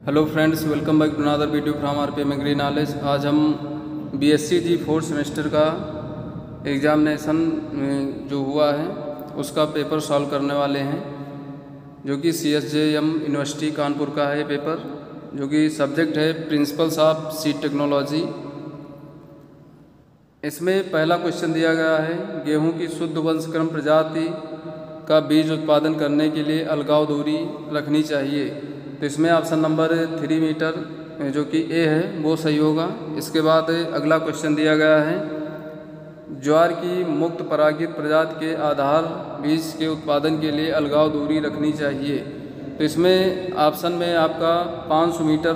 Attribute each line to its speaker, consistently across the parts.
Speaker 1: Hello friends, welcome back to another video from RPM agri knowledge. आज हम BSc जी fourth semester का examination जो हुआ है उसका पेपर सॉल्व करने वाले हैं, जो कि CSJM यूनिवर्सिटी कानपुर का है पेपर, जो कि सब्जेक्ट है प्रिंसिपल्स ऑफ सीड टेक्नोलॉजी। इसमें पहला क्वेश्चन दिया गया है, गेहूं की शुद्ध वंशक्रम प्रजाति का बीज उत्पादन करने के लिए अलगाव दूरी रखनी चाहिए। तो इसमें ऑप्शन नंबर 3 मीटर जो कि ए है वो सही होगा। इसके बाद अगला क्वेश्चन दिया गया है, ज्वार की मुक्त परागित प्रजाति के आधार बीज के उत्पादन के लिए अलगाव दूरी रखनी चाहिए। तो इसमें ऑप्शन में आपका 500 मीटर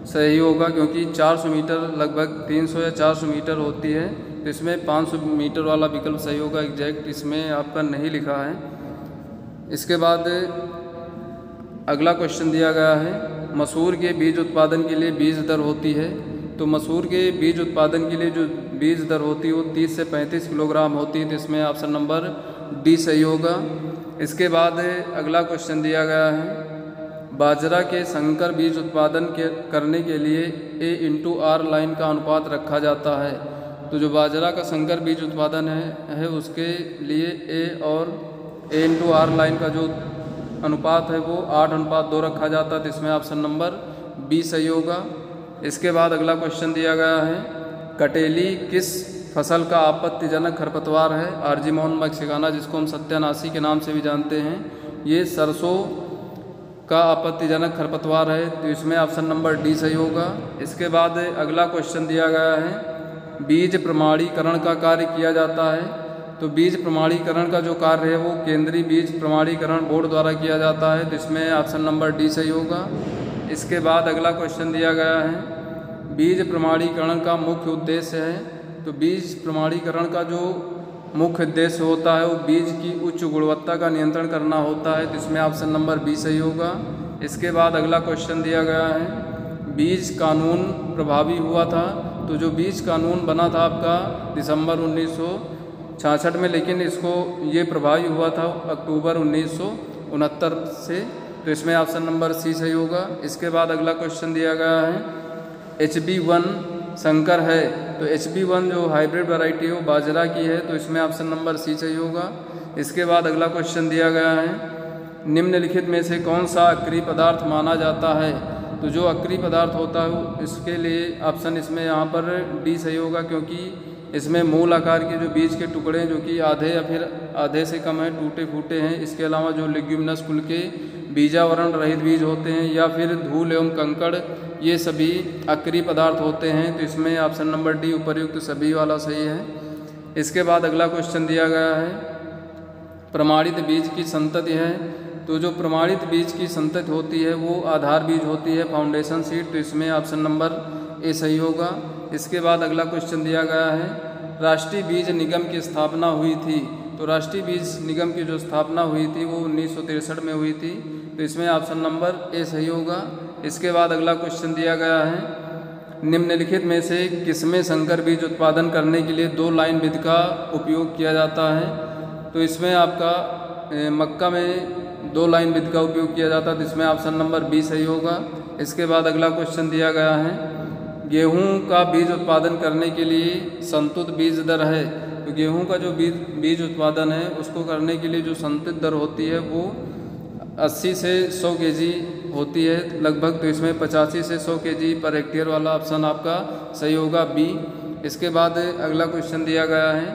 Speaker 1: सही होगा, क्योंकि 400 मीटर लगभग 300 या 400 मीटर होती है। तो इसमें 500 मीटर वाला विकल्प सही होगा। एग्जैक्ट इसमें आपका नहीं लिखा है। इसके बाद अगला क्वेश्चन दिया गया है, मसूर के बीज उत्पादन के लिए बीज दर होती है। तो मसूर के बीज उत्पादन के लिए जो बीज दर होती है वो 30 से 35 किलोग्राम होती है। तो इसमें ऑप्शन नंबर डी सही होगा। इसके बाद अगला क्वेश्चन दिया गया है, बाजरा के संकर बीज उत्पादन करने के लिए A/R लाइन का अनुपात रखा जाता है। तो जो बाजरा का संकर बीज उत्पादन है उसके लिए A और A/R लाइन का जो अनुपात है वो 8:2 रखा जाता है। तो इसमें ऑप्शन नंबर बी सही होगा। इसके बाद अगला क्वेश्चन दिया गया है, कटेली किस फसल का आपत्तिजनक खरपतवार है। आर्जीमोन मैक्सिकाना, जिसको हम सत्यानाशी के नाम से भी जानते हैं, ये सरसों का आपत्तिजनक खरपतवार है। तो इसमें ऑप्शन नंबर डी सही होगा। इसके बाद अगला क्वेश्चन दिया गया है, बीज प्रमाणीकरण का कार्य किया जाता है। तो बीज प्रमाणीकरण का जो कार्य है वो केंद्रीय बीज प्रमाणीकरण बोर्ड द्वारा किया जाता है। तो इसमें ऑप्शन नंबर डी सही होगा। इसके बाद अगला क्वेश्चन दिया गया है, बीज प्रमाणीकरण का मुख्य उद्देश्य है। तो बीज प्रमाणीकरण का जो मुख्य उद्देश्य होता है वो बीज की उच्च गुणवत्ता का नियंत्रण करना होता है। तो इसमें ऑप्शन नंबर बी सही होगा। इसके बाद अगला क्वेश्चन दिया गया है, बीज कानून प्रभावी हुआ था। तो जो बीज कानून बना था आपका दिसंबर 1966 में, लेकिन इसको ये प्रभावी हुआ था अक्टूबर 1969 से। तो इसमें ऑप्शन नंबर सी सही होगा। इसके बाद अगला क्वेश्चन दिया गया है, HB1 संकर है। तो HB1 जो हाइब्रिड वैरायटी है वो बाजरा की है। तो इसमें ऑप्शन नंबर सी सही होगा। इसके बाद अगला क्वेश्चन दिया गया है, निम्नलिखित में से कौन सा अक्रिय पदार्थ माना जाता है। तो जो अक्रिय पदार्थ होता है इसके लिए ऑप्शन इसमें यहाँ पर डी सही होगा, क्योंकि इसमें मूल आकार के जो बीज के टुकड़े जो कि आधे या फिर आधे से कम है, टूटे फूटे हैं। इसके अलावा जो लेग्यूमिनस कुल के बीजावरण रहित बीज होते हैं या फिर धूल एवं कंकड़, ये सभी अक्रिय पदार्थ होते हैं। तो इसमें ऑप्शन नंबर डी उपर्युक्त सभी वाला सही है। इसके बाद अगला क्वेश्चन दिया गया है, प्रमाणित बीज की संतति है। तो जो प्रमाणित बीज की संतति होती है वो आधार बीज होती है, फाउंडेशन सीड। तो इसमें ऑप्शन नंबर ए सही होगा। इसके बाद अगला क्वेश्चन दिया गया है, राष्ट्रीय बीज निगम की स्थापना हुई थी। तो राष्ट्रीय बीज निगम की जो स्थापना हुई थी वो 1963 में हुई थी। तो इसमें ऑप्शन नंबर ए सही होगा। इसके बाद अगला क्वेश्चन दिया गया है, निम्नलिखित में से किसमें संकर बीज उत्पादन करने के लिए 2 लाइन विधि का उपयोग किया जाता है। तो इसमें आपका मक्का में 2 लाइन विधि का उपयोग किया जाता है। तो इसमें ऑप्शन नंबर बी सही होगा। इसके बाद अगला क्वेश्चन दिया गया है, गेहूं का बीज उत्पादन करने के लिए संतुलित बीज दर है। तो गेहूं का जो बीज उत्पादन है उसको करने के लिए जो संतुलित दर होती है वो 80 से 100 kg होती है लगभग। तो इसमें 85 से 100 kg पर हेक्टेयर वाला ऑप्शन आपका सही होगा, बी। इसके बाद अगला क्वेश्चन दिया गया है,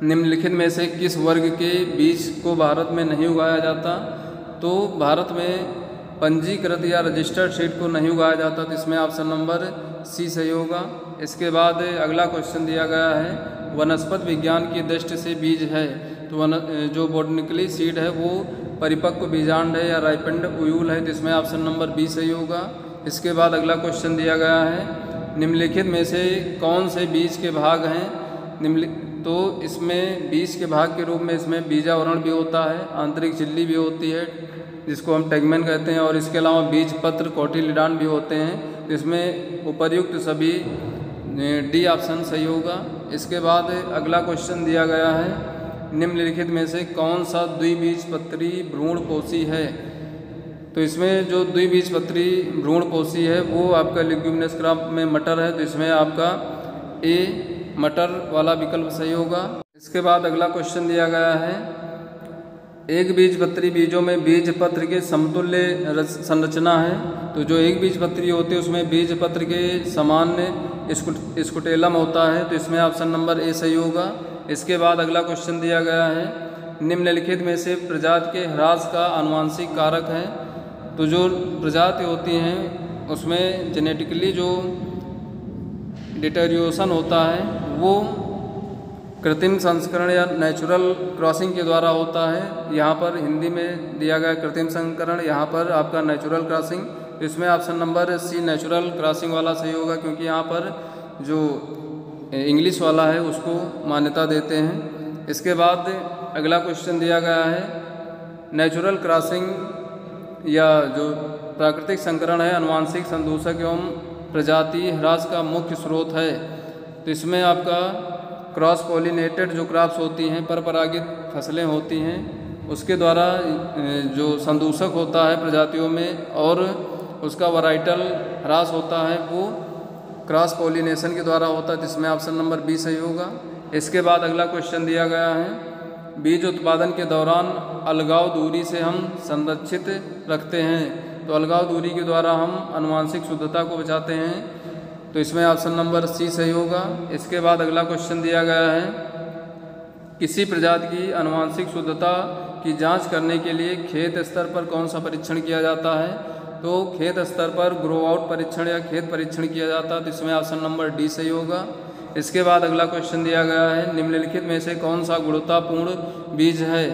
Speaker 1: निम्नलिखित में से किस वर्ग के बीज को भारत में नहीं उगाया जाता। तो भारत में पंजीकृत या रजिस्टर्ड सीड को नहीं उगाया जाता। तो इसमें ऑप्शन नंबर सी सही होगा। इसके बाद अगला क्वेश्चन दिया गया है, वनस्पति विज्ञान की दृष्टि से बीज है। तो जो बॉटनिकली सीड है वो परिपक्व बीजांड है या राइपेंड उयूल है। तो इसमें ऑप्शन नंबर बी सही होगा। इसके बाद अगला क्वेश्चन दिया गया है, निम्नलिखित में से कौन से बीज के भाग हैं। तो इसमें बीज के भाग के रूप में इसमें बीजावरण भी होता है, आंतरिक झिल्ली भी होती है जिसको हम टेगमेन कहते हैं, और इसके अलावा बीज पत्र कोटिलिडान भी होते हैं। इसमें उपर्युक्त सभी डी ऑप्शन सही होगा। इसके बाद अगला क्वेश्चन दिया गया है, निम्नलिखित में से कौन सा द्विबीजपत्री भ्रूणपोषी है। तो इसमें जो द्विबीजपत्री भ्रूणपोषी है वो आपका लेग्यूमिनस क्रॉप में मटर है, तो इसमें आपका ए मटर वाला विकल्प सही होगा। इसके बाद अगला क्वेश्चन दिया गया है, एक बीजपत्री बीजों में बीज पत्र के समतुल्य संरचना है। तो जो एक बीजपत्री होते हैं उसमें बीज पत्र के सामान्य स्कुटेलम होता है, तो इसमें ऑप्शन नंबर ए सही होगा। इसके बाद अगला क्वेश्चन दिया गया है, निम्नलिखित में से प्रजाति के ह्रास का आनुवंशिक कारक है। तो जो प्रजाति होती हैं उसमें जेनेटिकली जो डिटेरियोरेशन होता है वो कृत्रिम संस्करण या नेचुरल क्रॉसिंग के द्वारा होता है। यहाँ पर हिंदी में दिया गया कृत्रिम संस्करण, यहाँ पर आपका नेचुरल क्रॉसिंग, तो इसमें option number C natural crossing वाला सही होगा, क्योंकि यहाँ पर जो इंग्लिश वाला है उसको मान्यता देते हैं। इसके बाद अगला क्वेश्चन दिया गया है, नेचुरल क्रॉसिंग या जो प्राकृतिक संकरण है आनुवंशिक संदूषक एवं प्रजाति ह्रास का मुख्य स्रोत है। तो इसमें आपका क्रॉस पॉलिनेटेड जो क्रॉप्स होती हैं, परपरागित फसलें होती हैं, उसके द्वारा जो संदूषक होता है प्रजातियों में और उसका वैराइटल ह्रास होता है वो क्रॉस पॉलिनेशन के द्वारा होता है, जिसमें ऑप्शन नंबर बी सही होगा। इसके बाद अगला क्वेश्चन दिया गया है, बीज उत्पादन के दौरान अलगाव दूरी से हम संरक्षित रखते हैं। तो अलगाव दूरी के द्वारा हम आनुवंशिक शुद्धता को बचाते हैं, तो इसमें ऑप्शन नंबर सी सही होगा। इसके बाद अगला क्वेश्चन दिया गया है, किसी प्रजाति की आनुवंशिक शुद्धता की जांच करने के लिए खेत स्तर पर कौन सा परीक्षण किया जाता है। तो खेत स्तर पर ग्रो आउट परीक्षण या खेत परीक्षण किया जाता है, तो इसमें ऑप्शन नंबर डी सही होगा। इसके बाद अगला क्वेश्चन दिया गया है, निम्नलिखित में से कौन सा गुणवत्तापूर्ण बीज है।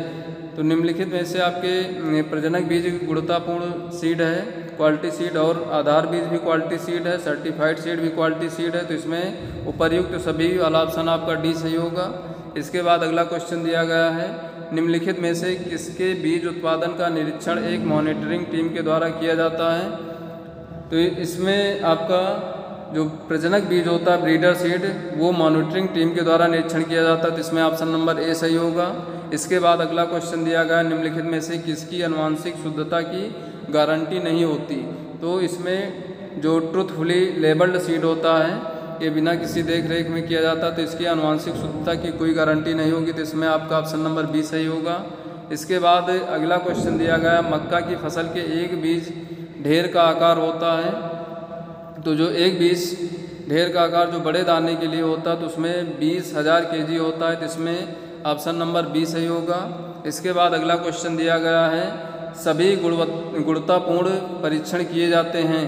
Speaker 1: तो निम्नलिखित में से आपके प्रजनक बीज गुणवत्तापूर्ण सीड है, क्वालिटी सीड, और आधार बीज भी क्वालिटी सीड है, सर्टिफाइड सीड भी क्वालिटी सीड है, तो इसमें उपर्युक्त सभी वाला ऑप्शन आपका डी सही होगा। इसके बाद अगला क्वेश्चन दिया गया है, निम्नलिखित में से किसके बीज उत्पादन का निरीक्षण एक मॉनिटरिंग टीम के द्वारा किया जाता है। तो इसमें आपका जो प्रजनक बीज होता है ब्रीडर सीड वो मॉनिटरिंग टीम के द्वारा निरीक्षण किया जाता है, तो इसमें ऑप्शन नंबर ए सही होगा। इसके बाद अगला क्वेश्चन दिया गया, निम्नलिखित में से किसकी आनुवंशिक शुद्धता की गारंटी नहीं होती। तो इसमें जो ट्रुथफुली लेबल्ड सीड होता है ये बिना किसी देख रेख में किया जाता है, तो इसकी आनुवंशिक शुद्धता की कोई गारंटी नहीं होगी, तो इसमें आपका ऑप्शन नंबर बी सही होगा। इसके बाद अगला क्वेश्चन दिया गया, मक्का की फसल के एक बीज ढेर का आकार होता है। तो जो एक बीज ढेर का आकार जो बड़े दाने के लिए होता है तो उसमें 20,000 kg होता है, तो इसमें ऑप्शन नंबर बी सही होगा। इसके बाद अगला क्वेश्चन दिया गया है, सभी गुणवत्तापूर्ण परीक्षण किए जाते हैं।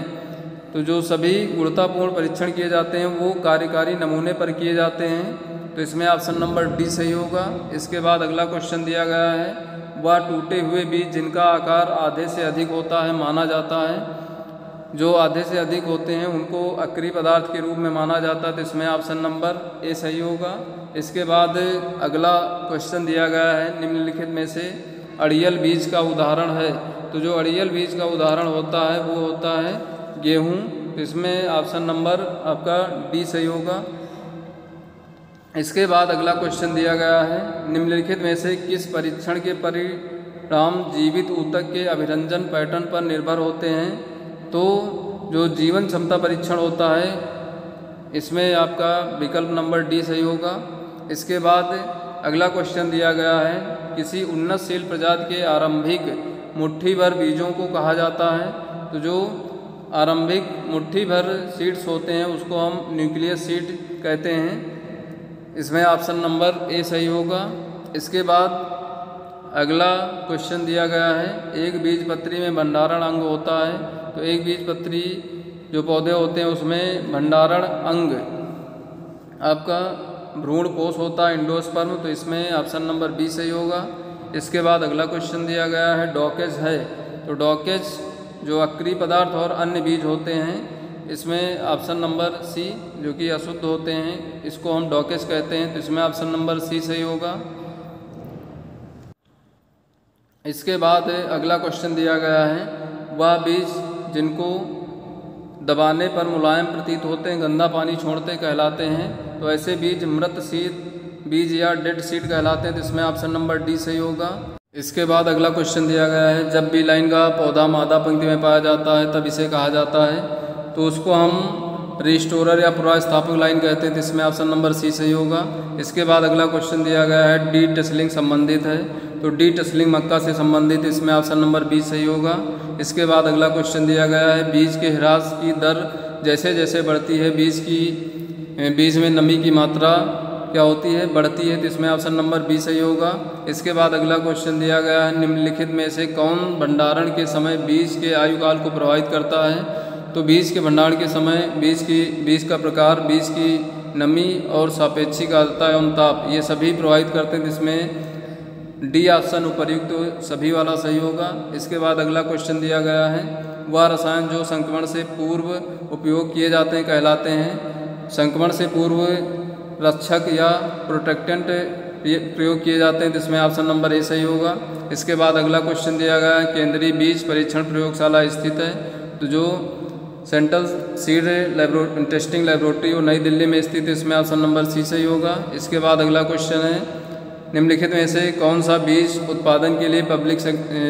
Speaker 1: तो जो सभी गुणवत्तापूर्ण परीक्षण किए जाते हैं वो कार्यकारी नमूने पर किए जाते हैं, तो इसमें ऑप्शन नंबर डी सही होगा। इसके बाद अगला क्वेश्चन दिया गया है, वह टूटे हुए बीज जिनका आकार आधे से अधिक होता है माना जाता है। जो आधे से अधिक होते हैं उनको अक्रिय पदार्थ के रूप में माना जाता है, तो इसमें ऑप्शन नंबर ए सही होगा। इसके बाद अगला क्वेश्चन दिया गया है, निम्नलिखित में से अड़ियल बीज का उदाहरण है। तो जो अड़ियल बीज का उदाहरण होता है वो होता है गेहूँ, तो इसमें ऑप्शन नंबर आपका डी सही होगा। इसके बाद अगला क्वेश्चन दिया गया है, निम्नलिखित में से किस परीक्षण के परिणाम जीवित ऊतक के अभिरंजन पैटर्न पर निर्भर होते हैं। तो जो जीवन क्षमता परीक्षण होता है इसमें आपका विकल्प नंबर डी सही होगा। इसके बाद अगला क्वेश्चन दिया गया है, किसी उन्नतशील प्रजाति के आरंभिक मुट्ठी भर बीजों को कहा जाता है। तो जो आरंभिक मुट्ठी भर सीड्स होते हैं उसको हम न्यूक्लियस सीड कहते हैं, इसमें ऑप्शन नंबर ए सही होगा। इसके बाद अगला क्वेश्चन दिया गया है, एक बीजपत्री में भंडारण अंग होता है। तो एक बीजपत्री जो पौधे होते हैं उसमें भंडारण अंग आपका भ्रूण कोश होता है, एंडोस्पर्म, तो इसमें ऑप्शन नंबर बी सही होगा। इसके बाद अगला क्वेश्चन दिया गया है, डॉकेज है। तो डॉकेज जो अक्रिय पदार्थ और अन्य बीज होते हैं इसमें ऑप्शन नंबर सी जो कि अशुद्ध होते हैं इसको हम डॉकेज कहते हैं, तो इसमें ऑप्शन नंबर सी सही होगा। इसके बाद अगला क्वेश्चन दिया गया है, वह बीज जिनको दबाने पर मुलायम प्रतीत होते हैं, गंदा पानी छोड़ते कहलाते हैं। तो ऐसे बीज मृत सीड बीज या डेड सीड कहलाते हैं, तो इसमें ऑप्शन नंबर डी सही होगा। इसके बाद अगला क्वेश्चन दिया गया है, जब बी लाइन का पौधा मादा पंक्ति में पाया जाता है तब इसे कहा जाता है। तो उसको हम रिस्टोरर या पुनर्स्थापक लाइन कहते हैं, तो इसमें ऑप्शन नंबर सी सही होगा। इसके बाद अगला क्वेश्चन दिया गया है, डी टसलिंग संबंधित है, तो डी टसलिंग मक्का से संबंधित, इसमें ऑप्शन नंबर बी सही होगा। इसके बाद अगला क्वेश्चन दिया गया है, बीज के ह्रास की दर जैसे जैसे बढ़ती है बीज में नमी की मात्रा क्या होती है, बढ़ती है, तो इसमें ऑप्शन नंबर बी सही होगा। इसके बाद अगला क्वेश्चन दिया गया है, निम्नलिखित में से कौन भंडारण के समय बीज के आयुकाल को प्रभावित करता है। तो बीज के भंडारण के समय बीज का प्रकार, बीज की नमी और सापेक्षिक आर्द्रता एवं ताप, ये सभी प्रभावित करते हैं, जिसमें डी ऑप्शन उपर्युक्त सभी वाला सही होगा। इसके बाद अगला क्वेश्चन दिया गया है, वह रसायन जो संक्रमण से पूर्व उपयोग किए जाते हैं कहलाते हैं। संक्रमण से पूर्व रक्षक या प्रोटेक्टेंट प्रयोग किए जाते हैं, जिसमें ऑप्शन नंबर ए सही होगा। इसके बाद अगला क्वेश्चन दिया गया है, केंद्रीय बीज परीक्षण प्रयोगशाला स्थित है, तो जो सेंट्रल सीड टेस्टिंग लेबोरेटरी वो नई दिल्ली में स्थित है, इसमें ऑप्शन नंबर सी सही होगा। इसके बाद अगला क्वेश्चन है, निम्नलिखित में से कौन सा बीज उत्पादन के लिए पब्लिक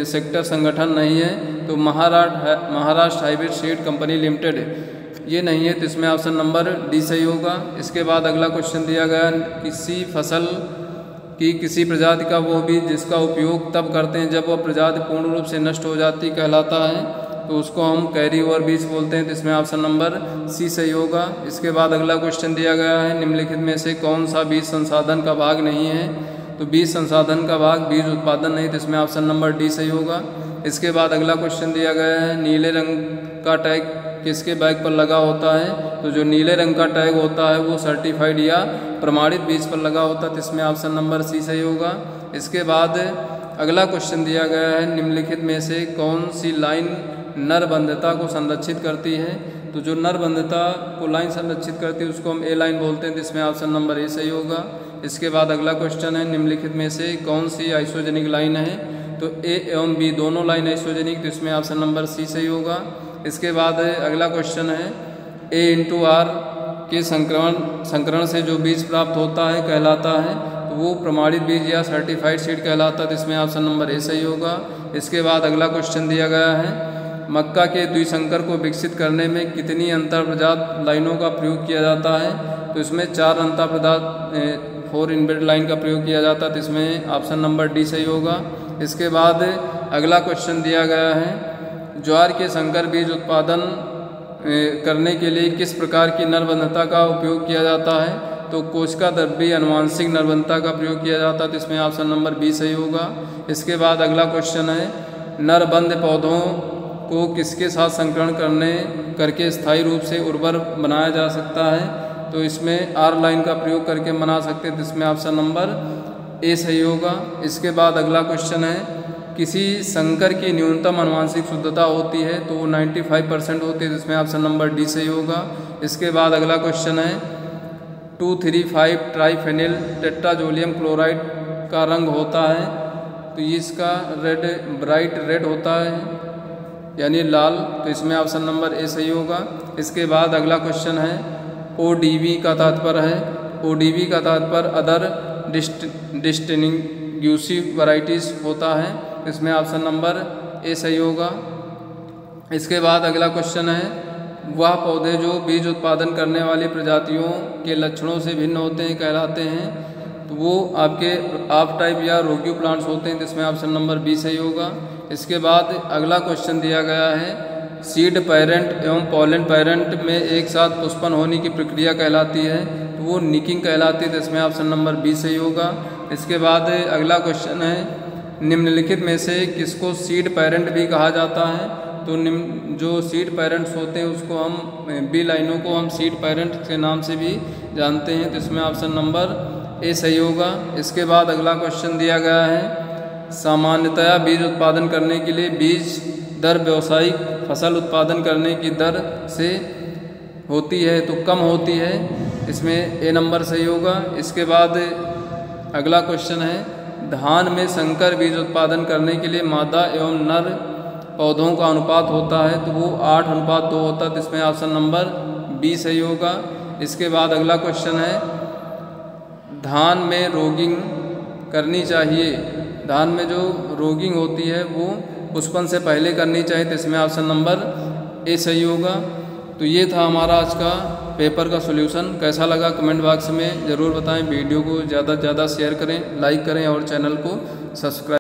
Speaker 1: सेक्टर संगठन नहीं है। तो Maharashtra hybrid seed company limited ये नहीं है, तो इसमें ऑप्शन नंबर डी सही होगा। इसके बाद अगला क्वेश्चन दिया गया, किसी फसल की किसी प्रजाति का वो बीज जिसका उपयोग तब करते हैं जब वह प्रजाति पूर्ण रूप से नष्ट हो जाती कहलाता है, तो उसको हम कैरी ओवर बीज बोलते हैं, तो इसमें ऑप्शन नंबर सी सही होगा। इसके बाद अगला क्वेश्चन दिया गया है, निम्नलिखित में से कौन सा बीज संसाधन का भाग नहीं है। तो बीज संसाधन का भाग बीज उत्पादन नहीं, तो इसमें ऑप्शन नंबर डी सही होगा। इसके बाद अगला क्वेश्चन दिया गया है, नीले रंग का टैग किसके बैग पर लगा होता है। तो जो नीले रंग का टैग होता है वो सर्टिफाइड या प्रमाणित बीज पर लगा होता है, तो इसमें ऑप्शन नंबर सी सही होगा। इसके बाद अगला क्वेश्चन दिया गया है, निम्नलिखित में से कौन सी लाइन नरबंधता को संरक्षित करती है। तो जो नरबंधता को लाइन संरक्षित करती है उसको हम ए लाइन बोलते हैं, तो इसमें ऑप्शन नंबर ए सही होगा। इसके बाद अगला क्वेश्चन है, निम्नलिखित में से कौन सी आइसोजेनिक लाइन है। तो ए एवं बी दोनों लाइन आइसोजेनिक, तो इसमें ऑप्शन नंबर सी सही होगा। इसके बाद अगला क्वेश्चन है, ए इंटू आर के संकरण से जो बीज प्राप्त होता है कहलाता है, तो वो प्रमाणित बीज या सर्टिफाइड सीड कहलाता है, तो इसमें ऑप्शन नंबर ए सही होगा। इसके बाद अगला क्वेश्चन दिया गया है, मक्का के द्विसंकर को विकसित करने में कितनी अंतरप्रजात लाइनों का प्रयोग किया जाता है। तो इसमें 4 अंतरप्रजात 4 इनब्रेड लाइन का प्रयोग किया जाता है, तो इसमें ऑप्शन नंबर डी सही होगा। इसके बाद अगला क्वेश्चन दिया गया है, ज्वार के संकर बीज उत्पादन करने के लिए किस प्रकार की नरबंधता का उपयोग किया जाता है। तो कोशिका द्रव्य अनुवांशिक नरबंधता का प्रयोग किया जाता है, तो इसमें ऑप्शन नंबर बी सही होगा। इसके बाद अगला क्वेश्चन है, नरबंध पौधों को किसके साथ संकरण करके स्थायी रूप से उर्वर बनाया जा सकता है। तो इसमें आर लाइन का प्रयोग करके बना सकते हैं, तो इसमें ऑप्शन नंबर ए सही होगा। इसके बाद अगला क्वेश्चन है, किसी संकर की न्यूनतम अनुवांशिक शुद्धता होती है, तो वो 95% होती है, जिसमें ऑप्शन नंबर डी सही होगा। इसके बाद अगला क्वेश्चन है, 2,3,5 ट्राइफेनिल टेट्राजोलियम क्लोराइड का रंग होता है, तो ये इसका ब्राइट रेड होता है यानी लाल, तो इसमें ऑप्शन नंबर ए सही होगा। इसके बाद अगला क्वेश्चन है, ODV का तात्पर्य है, ODV का तात्पर्य अदर डिस्टिंग्विशिंग वैरायटीज होता है, इसमें ऑप्शन नंबर ए सही होगा। इसके बाद अगला क्वेश्चन है, वह पौधे जो बीज उत्पादन करने वाली प्रजातियों के लक्षणों से भिन्न होते हैं कहलाते हैं, तो वो आपके ऑफ टाइप या रोग्यू प्लांट्स होते हैं, जिसमें ऑप्शन नंबर बी सही होगा। इसके बाद अगला क्वेश्चन दिया गया है, सीड पेरेंट एवं पॉलन पेरेंट में एक साथ पुष्पन होने की प्रक्रिया कहलाती है, तो वो निकिंग कहलाती है, तो इसमें ऑप्शन नंबर बी सही होगा। इसके बाद अगला क्वेश्चन है, निम्नलिखित में से किसको सीड पेरेंट भी कहा जाता है। तो जो सीड पेरेंट्स होते हैं उसको हम बी लाइनों को हम सीड पेरेंट के नाम से भी जानते हैं, तो इसमें ऑप्शन नंबर ए सही होगा। इसके बाद अगला क्वेश्चन दिया गया है, सामान्यतया बीज उत्पादन करने के लिए बीज दर व्यावसायिक फसल उत्पादन करने की दर से होती है तो कम होती है, इसमें ए नंबर सही होगा। इसके बाद अगला क्वेश्चन है, धान में संकर बीज उत्पादन करने के लिए मादा एवं नर पौधों का अनुपात होता है, तो वो 8:2 होता है, तो इसमें ऑप्शन नंबर बी सही होगा। इसके बाद अगला क्वेश्चन है, धान में रोगिंग करनी चाहिए, धान में जो रोगिंग होती है वो पुष्पन से पहले करनी चाहिए, तो इसमें ऑप्शन नंबर ए सही होगा। तो ये था हमारा आज का पेपर का सॉल्यूशन। कैसा लगा कमेंट बॉक्स में ज़रूर बताएं। वीडियो को ज़्यादा से ज़्यादा शेयर करें, लाइक करें और चैनल को सब्सक्राइब